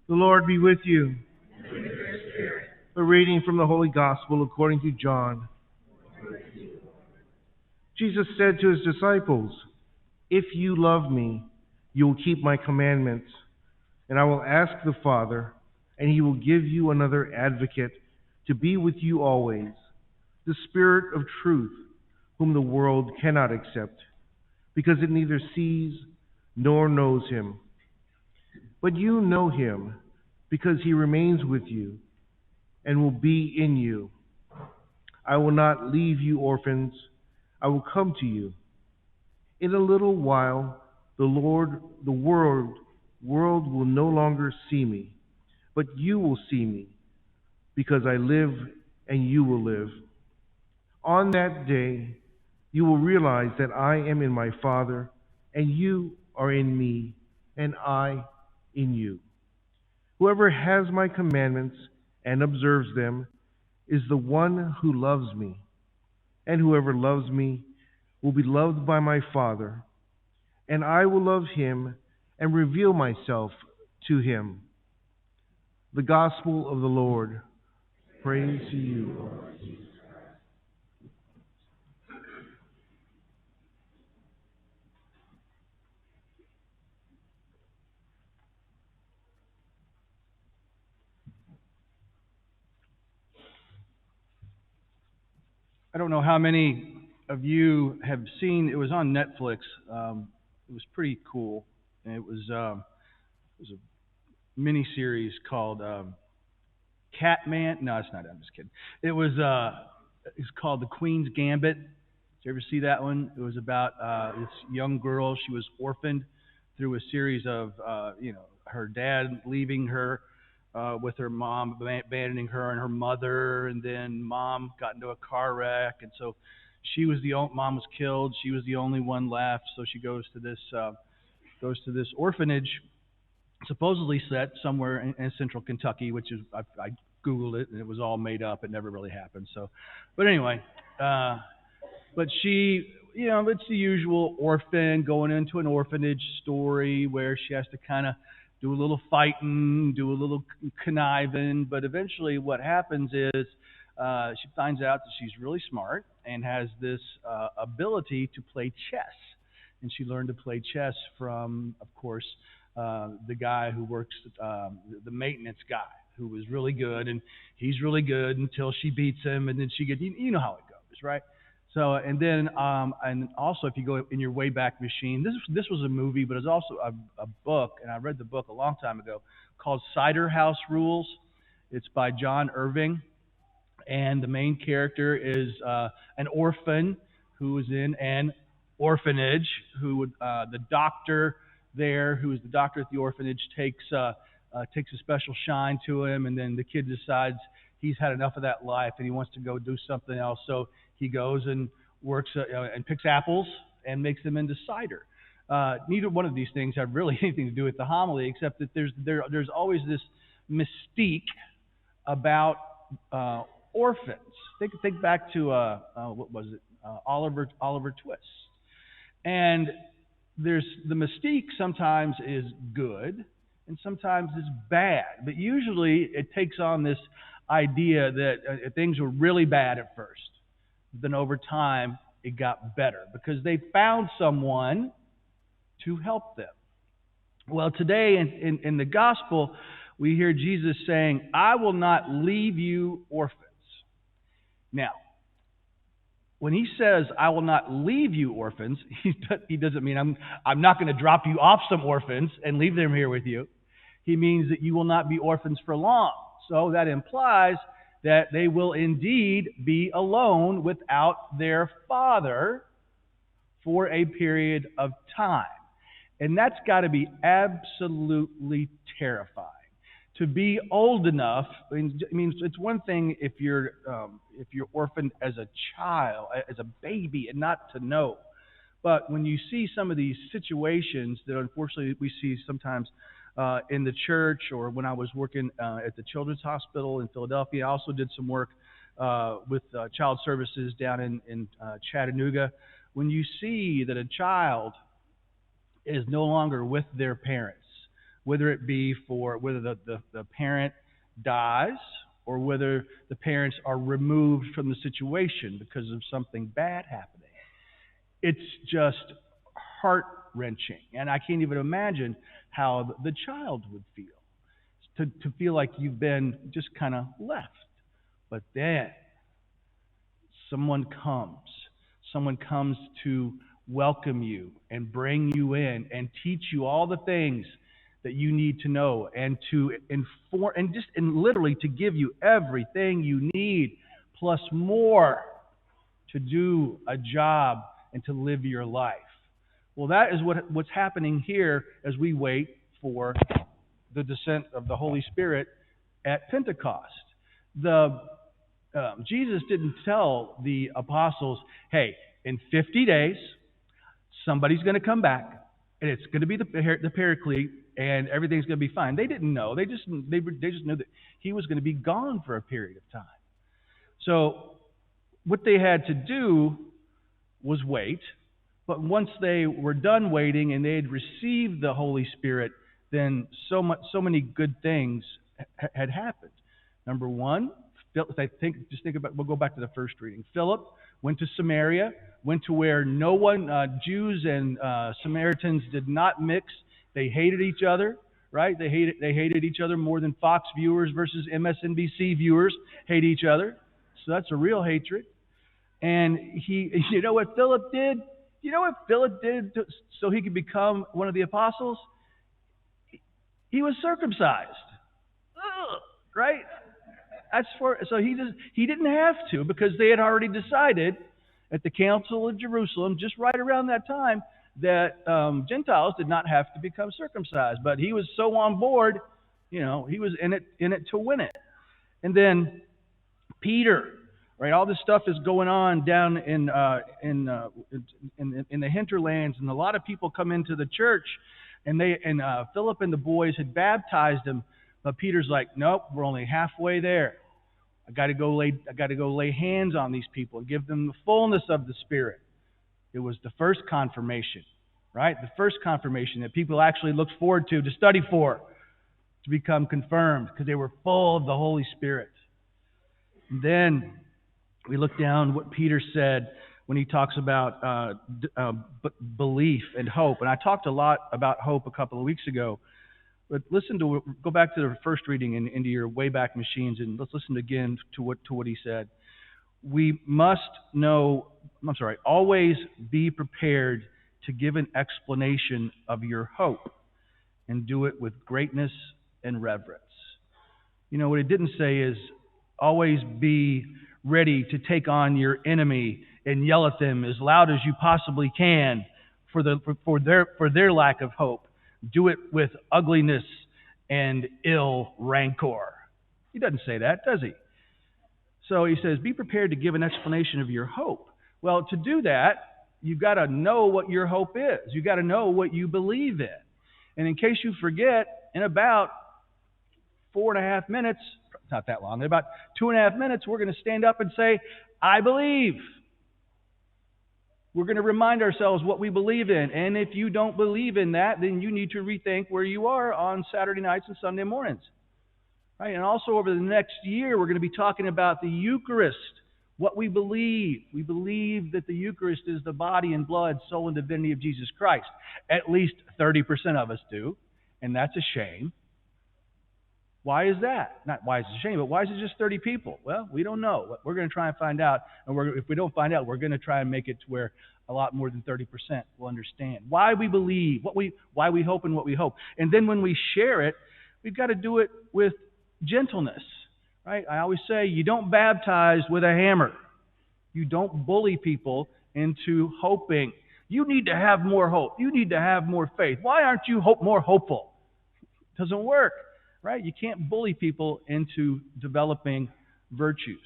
The Lord be with you. A reading from the Holy Gospel according to John. Jesus said to his disciples, "If you love me, you will keep my commandments, and I will ask the Father, and he will give you another advocate to be with you always, the Spirit of truth, whom the world cannot accept, because it neither sees nor knows him. But you know him, because he remains with you and will be in you. I will not leave you orphans. I will come to you. In a little while, the world will no longer see me, but you will see me, because I live and you will live. On that day, you will realize that I am in my Father, and you are in me, and I in you. Whoever has my commandments and observes them is the one who loves me, and whoever loves me will be loved by my Father, and I will love him and reveal myself to him." The Gospel of the Lord. Praise to you, Lord. I don't know how many of you have seen. It was on Netflix. It was pretty cool. And it was a mini series called Catman. No, it's not. I'm just kidding. It's called The Queen's Gambit. Did you ever see that one? It was about this young girl. She was orphaned through a series of her dad leaving her with her mom, abandoning her and her mother, and then mom got into a car wreck, and so mom was killed. She was the only one left, so she goes to this orphanage, supposedly set somewhere in central Kentucky, which is I googled it and it was all made up. It never really happened. So, but anyway, but she. It's the usual orphan going into an orphanage story where she has to kind of do a little fighting, do a little conniving, but eventually what happens is she finds out that she's really smart and has this ability to play chess. And she learned to play chess from, of course, the guy who works, the maintenance guy, who was really good, and he's really good until she beats him, and then she gets, you know how it goes, right? So, and then, and also if you go in your Wayback Machine, this was a movie, but it's also a book, and I read the book a long time ago, called Cider House Rules. It's by John Irving, and the main character is an orphan who is in an orphanage, the doctor there, who is the doctor at the orphanage, takes a special shine to him, and then the kid decides he's had enough of that life and he wants to go do something else. So he goes and works and picks apples and makes them into cider. Neither one of these things have really anything to do with the homily, except that there's always this mystique about orphans. Think back to what was it? Oliver Twist. And there's the mystique sometimes is good and sometimes is bad, but usually it takes on this idea that things were really bad at first. Then over time, it got better because they found someone to help them. Well, today in the gospel, we hear Jesus saying, "I will not leave you orphans." Now, when he says, "I will not leave you orphans," he doesn't mean I'm not going to drop you off some orphans and leave them here with you. He means that you will not be orphans for long. So that implies that they will indeed be alone without their father for a period of time. And that's got to be absolutely terrifying. To be old enough, I mean, it's one thing if you're orphaned as a child, as a baby, and not to know. But when you see some of these situations that unfortunately we see sometimes in the church, or when I was working at the Children's Hospital in Philadelphia, I also did some work with child services down in Chattanooga. When you see that a child is no longer with their parents, whether it be for whether the parent dies or whether the parents are removed from the situation because of something bad happening. It's just heart-wrenching. And I can't even imagine how the child would feel. To feel like you've been just kind of left. But then someone comes to welcome you and bring you in and teach you all the things that you need to know and to inform and literally to give you everything you need plus more to do a job and to live your life. Well, that is what's happening here as we wait for the descent of the Holy Spirit at Pentecost. Jesus didn't tell the apostles, hey, in 50 days, somebody's going to come back, and it's going to be the Paraclete, and everything's going to be fine. They didn't know. They just knew that he was going to be gone for a period of time. So what they had to do was wait. But once they were done waiting and they had received the Holy Spirit, then so many good things had happened. Number one, we'll go back to the first reading. Philip went to Samaria, went to where no one, Jews and Samaritans did not mix. They hated each other, right? They hated each other more than Fox viewers versus MSNBC viewers hate each other. So that's a real hatred. And you know what Philip did? You know what Philip did so he could become one of the apostles? He was circumcised, right? So he didn't have to, because they had already decided at the Council of Jerusalem, just right around that time, that Gentiles did not have to become circumcised. But he was so on board, he was in it to win it. And then Peter, right? All this stuff is going on down in the hinterlands, and a lot of people come into the church. And Philip and the boys had baptized him, but Peter's like, nope, we're only halfway there. I got to go lay hands on these people and give them the fullness of the Spirit. It was the first confirmation, right? The first confirmation that people actually looked forward to study for, to become confirmed, because they were full of the Holy Spirit. And then we look down what Peter said when he talks about belief and hope. And I talked a lot about hope a couple of weeks ago. But go back to the first reading into your Wayback Machines, and let's listen again to what he said. We must always be prepared to give an explanation of your hope, and do it with greatness and reverence. What it didn't say is always be ready to take on your enemy and yell at them as loud as you possibly can for their lack of hope. Do it with ugliness and ill rancor. He doesn't say that, does he? So he says, be prepared to give an explanation of your hope. Well, to do that, you've got to know what your hope is. You've got to know what you believe in. And in case you forget, in about 4.5 minutes, not that long, in about 2.5 minutes, we're going to stand up and say, I believe. We're going to remind ourselves what we believe in. And if you don't believe in that, then you need to rethink where you are on Saturday nights and Sunday mornings. Right? And also over the next year, we're going to be talking about the Eucharist, what we believe. We believe that the Eucharist is the body and blood, soul and divinity of Jesus Christ. At least 30% of us do, and that's a shame. Why is that? Not why is it a shame, but why is it just 30 people? Well, we don't know. We're going to try and find out. And if we don't find out, we're going to try and make it to where a lot more than 30% will understand why we believe, why we hope and what we hope. And then when we share it, we've got to do it with gentleness. Right? I always say you don't baptize with a hammer. You don't bully people into hoping. You need to have more hope. You need to have more faith. Why aren't you more hopeful? It doesn't work. Right? You can't bully people into developing virtues.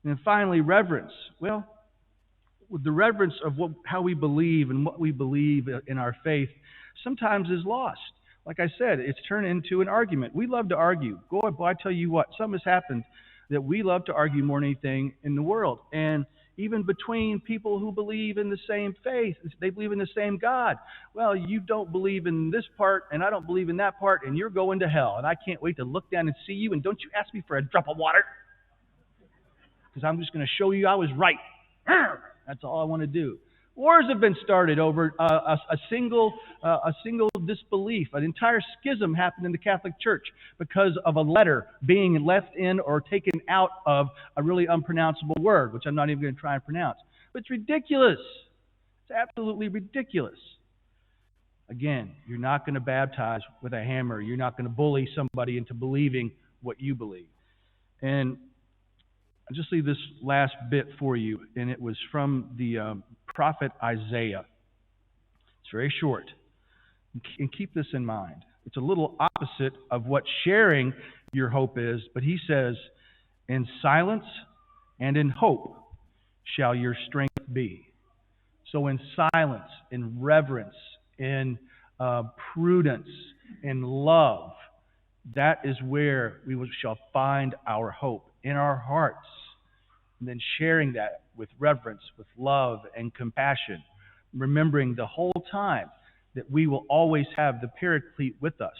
And then finally, reverence. Well, the reverence of how we believe and what we believe in our faith sometimes is lost. Like I said, it's turned into an argument. We love to argue. I tell you what, something has happened that we love to argue more than anything in the world. And even between people who believe in the same faith. They believe in the same God. Well, you don't believe in this part, and I don't believe in that part, and you're going to hell. And I can't wait to look down and see you, and don't you ask me for a drop of water, because I'm just going to show you I was right. That's all I want to do. Wars have been started over a single disbelief. An entire schism happened in the Catholic Church because of a letter being left in or taken out of a really unpronounceable word, which I'm not even going to try and pronounce. But it's ridiculous. It's absolutely ridiculous. Again, you're not going to baptize with a hammer. You're not going to bully somebody into believing what you believe. And I'll just leave this last bit for you, and it was from the prophet Isaiah. It's very short. And keep this in mind. It's a little opposite of what sharing your hope is, but he says, "In silence and in hope shall your strength be." So in silence, in reverence, in prudence, in love, that is where we shall find our hope, in our hearts. And then sharing that with reverence, with love and compassion, remembering the whole time that we will always have the Paraclete with us,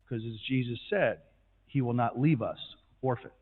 because as Jesus said, he will not leave us orphans.